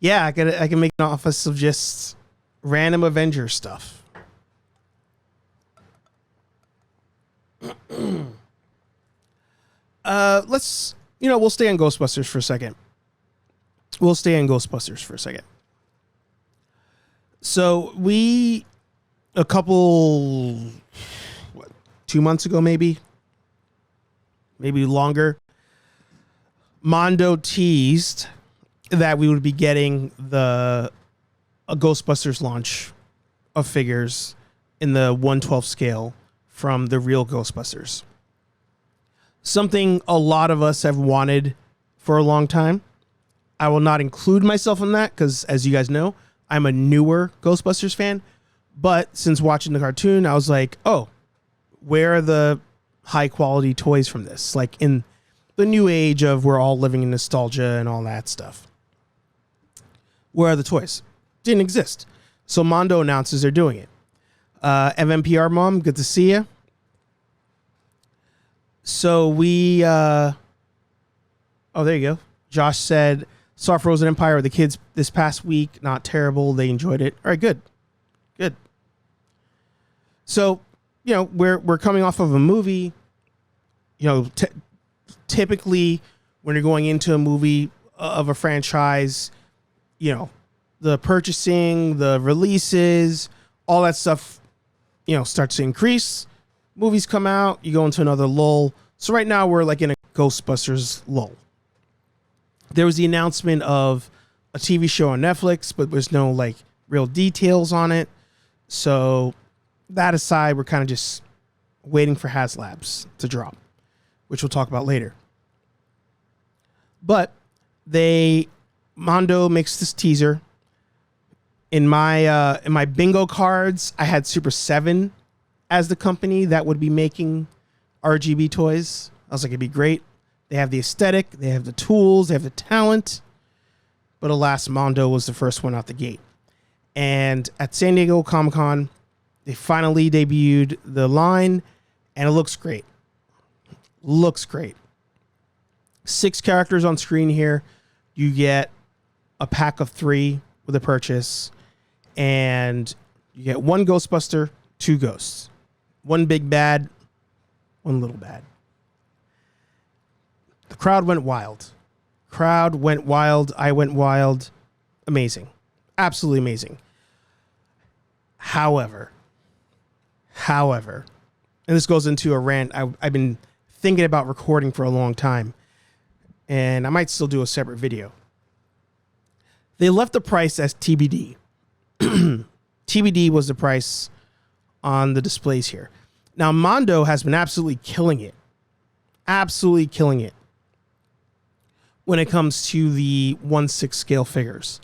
Yeah, I can make an office of just random Avengers stuff. We'll stay on Ghostbusters for a second. So a couple, 2 months ago, maybe longer, Mondo teased that we would be getting a Ghostbusters launch of figures in the 1/12 scale from the real Ghostbusters. Something a lot of us have wanted for a long time. I will not include myself in that because, as you guys know, I'm a newer Ghostbusters fan. But since watching the cartoon, I was like, oh, where are the high quality toys from this? Like in the new age of we're all living in nostalgia and all that stuff. Where are the toys? Didn't exist. So Mondo announces they're doing it. MMPR Mom, good to see you. So there you go. Josh said, saw Frozen Empire with the kids this past week. Not terrible. They enjoyed it. All right, good. So, we're coming off of a movie. Typically when you're going into a movie of a franchise, the purchasing, the releases, all that stuff, starts to increase. Movies come out, you go into another lull. So right now we're like in a Ghostbusters lull. There was the announcement of a TV show on Netflix, but there's no like real details on it. So that aside, we're kind of just waiting for HasLabs to drop, which we'll talk about later. But Mondo makes this teaser. In my bingo cards, I had Super 7 as the company that would be making RGB toys. I was like, it'd be great. They have the aesthetic, they have the tools, they have the talent. But alas, Mondo was the first one out the gate. And at San Diego Comic-Con, they finally debuted the line, and it looks great. 6 characters on screen here. You get a pack of 3 with a purchase, and you get 1 Ghostbuster, 2 ghosts. 1 big bad, 1 little bad. The crowd went wild. I went wild. Amazing. Absolutely amazing. However, and this goes into a rant I've been thinking about recording for a long time, and I might still do a separate video. They left the price as TBD. TBD was the price on the displays here. Now, Mondo has been absolutely killing it when it comes to the 1/6 scale figures.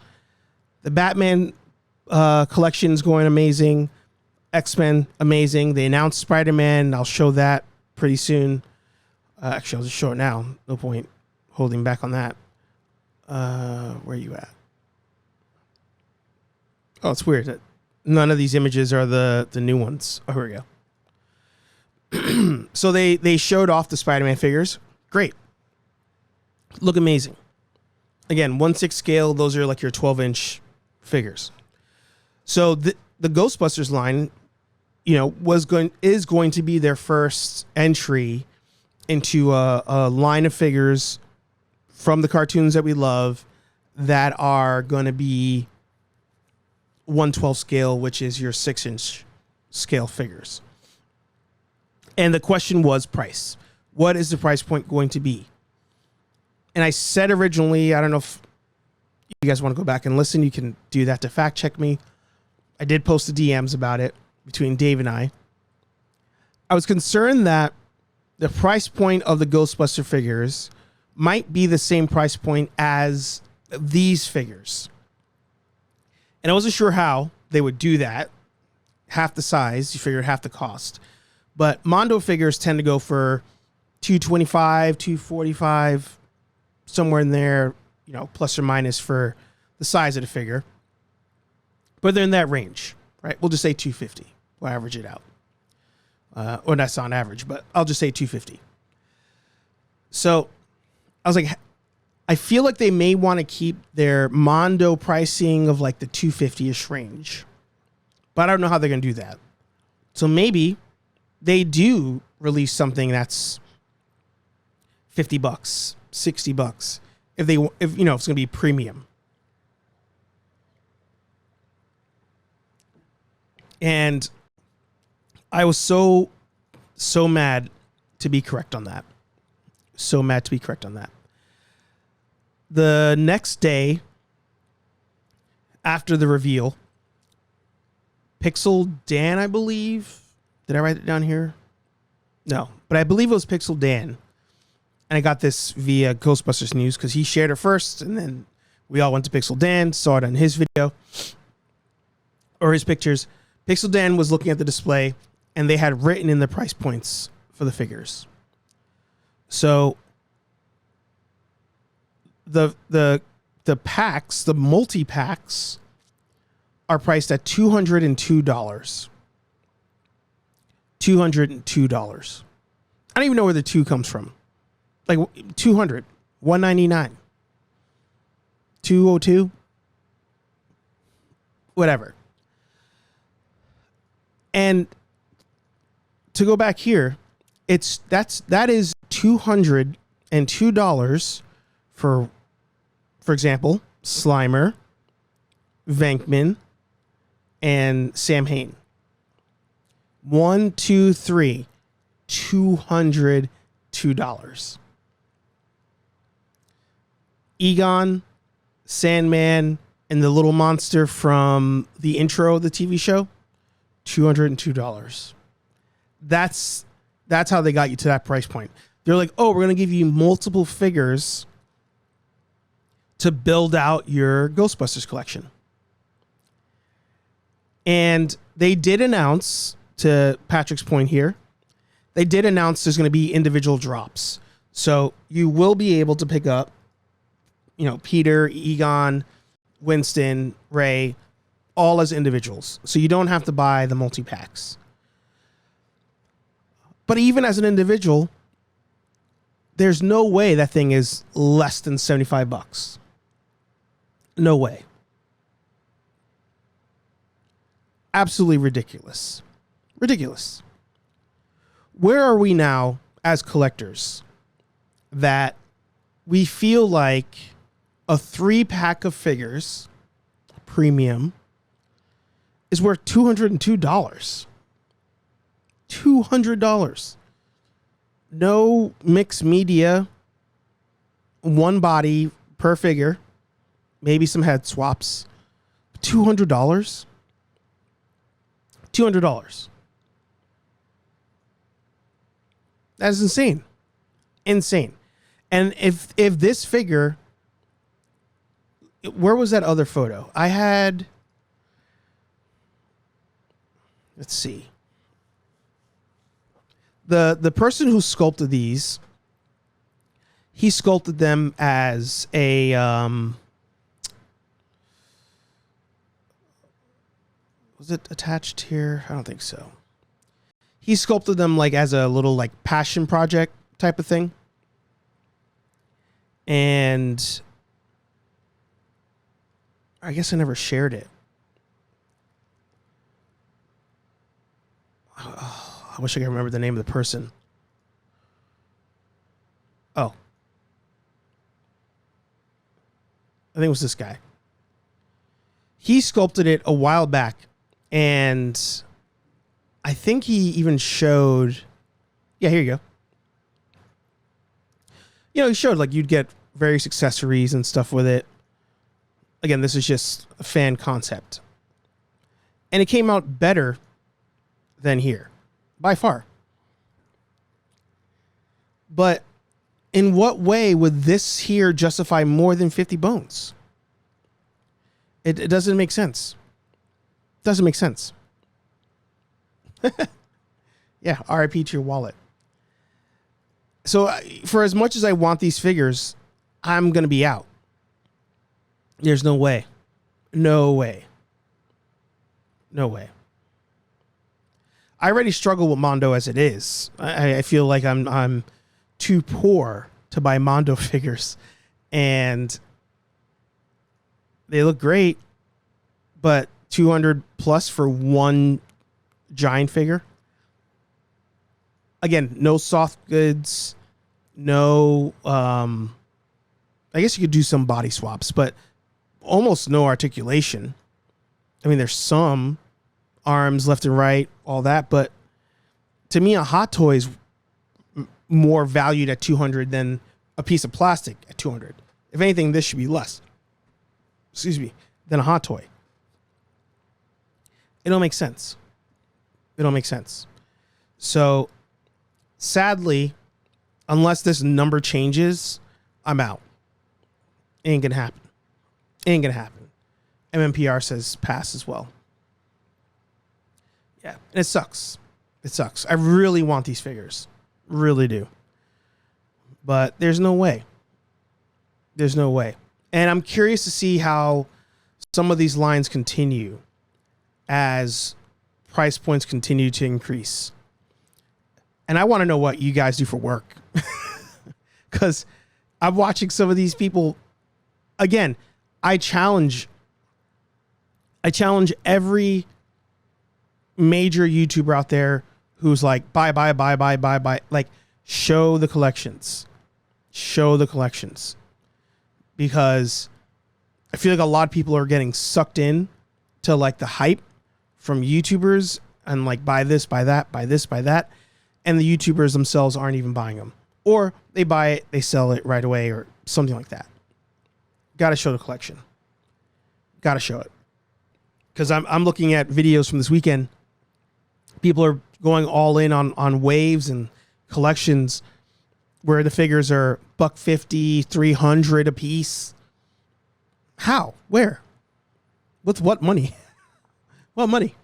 The Batman collection is going amazing. X-Men, amazing. They announced Spider-Man. I'll show that pretty soon. Actually, I'll just show it now. No point holding back on that. Where are you at? Oh, it's weird that none of these images are the new ones. Oh, here we go. So they showed off the Spider-Man figures. Great. Look amazing. Again, 1/6 scale. Those are like your 12-inch figures. So the Ghostbusters line, is going to be their first entry into a line of figures from the cartoons that we love that are going to be 1/12 scale, which is your 6-inch scale figures. And the question was price. What is the price point going to be? And I said originally, I don't know if you guys want to go back and listen, you can do that to fact check me. I did post the DMs about it between Dave and I. I was concerned that the price point of the Ghostbuster figures might be the same price point as these figures. And I wasn't sure how they would do that. Half the size, you figure half the cost. But Mondo figures tend to go for $225, $245, somewhere in there, plus or minus for the size of the figure. But they're in that range, right? We'll just say $250. We'll average it out. Or that's on average, but I'll just say $250. So I was like, I feel like they may want to keep their Mondo pricing of like the $250-ish range. But I don't know how they're going to do that. So maybe they do release something that's $50, $60 if it's going to be premium. And I was so mad to be correct on that. So mad to be correct on that. The next day after the reveal, Pixel Dan, I believe. Did I write it down here? No, but I believe it was Pixel Dan. And I got this via Ghostbusters News because he shared it first, and then we all went to Pixel Dan, saw it on his video or his pictures. Pixel Dan was looking at the display, and they had written in the price points for the figures. So the packs, the multi packs, are priced at $202. $202. I don't even know where the 2 comes from. Like 200, 199, 202, whatever. And to go back here, that is $202 for example, Slimer, Venkman, and Sam Hain. 1, 2, 3, $202. Egon, Sandman, and the little monster from the intro of the TV show, $202. That's how they got you to that price point. They're like, oh, we're going to give you multiple figures to build out your Ghostbusters collection. And they did announce, to Patrick's point here, they did announce there's going to be individual drops. So you will be able to pick up, Peter, Egon, Winston, Ray, all as individuals. So you don't have to buy the multi-packs. But even as an individual, there's no way that thing is less than $75. No way. Absolutely ridiculous. Ridiculous. Where are we now as collectors that we feel like a 3-pack of figures, premium, is worth $202? $200. No mixed media, one body per figure, maybe some head swaps. $200? $200. That is insane. Insane. And if this figure, where was that other photo? I had, let's see. The person who sculpted these, he sculpted them as a was it attached here? I don't think so. He sculpted them like as a little like passion project type of thing. And I guess I never shared it. Oh, I wish I could remember the name of the person. Oh. I think it was this guy. He sculpted it a while back, and I think he even showed... Yeah, here you go. He showed like you'd get various accessories and stuff with it. Again, this is just a fan concept. And it came out better than here, by far. But in what way would this here justify more than 50 bones? It doesn't make sense. Doesn't make sense. Yeah, RIP to your wallet. So for as much as I want these figures, I'm going to be out. There's no way. No way. No way. I already struggle with Mondo as it is. I feel like I'm too poor to buy Mondo figures. and they look great, but 200 plus for one giant figure. Again, no soft goods, no, I guess you could do some body swaps, but almost no articulation. I mean, there's some arms left and right, all that, but to me, a hot toy is more valued at 200 than a piece of plastic at 200. If anything, this should be less, than a hot toy. It don't make sense. It don't make sense. So, sadly, unless this number changes, I'm out. Ain't gonna happen. Ain't gonna happen. MMPR says pass as well. Yeah, and it sucks. It sucks. I really want these figures. Really do. But there's no way. There's no way. And I'm curious to see how some of these lines continue as price points continue to increase. And I want to know what you guys do for work. Because I'm watching some of these people. Again, I challenge every major YouTuber out there who's like, buy. Like, show the collections. Show the collections. Because I feel like a lot of people are getting sucked in to like the hype from YouTubers and like buy this, buy that, buy this, buy that. And the YouTubers themselves aren't even buying them. Or they buy it, they sell it right away or something like that. Got to show the collection. Got to show it. Because I'm looking at videos from this weekend. People are going all in on waves and collections where the figures are $150, $300 a piece. How? Where? With what money? What money?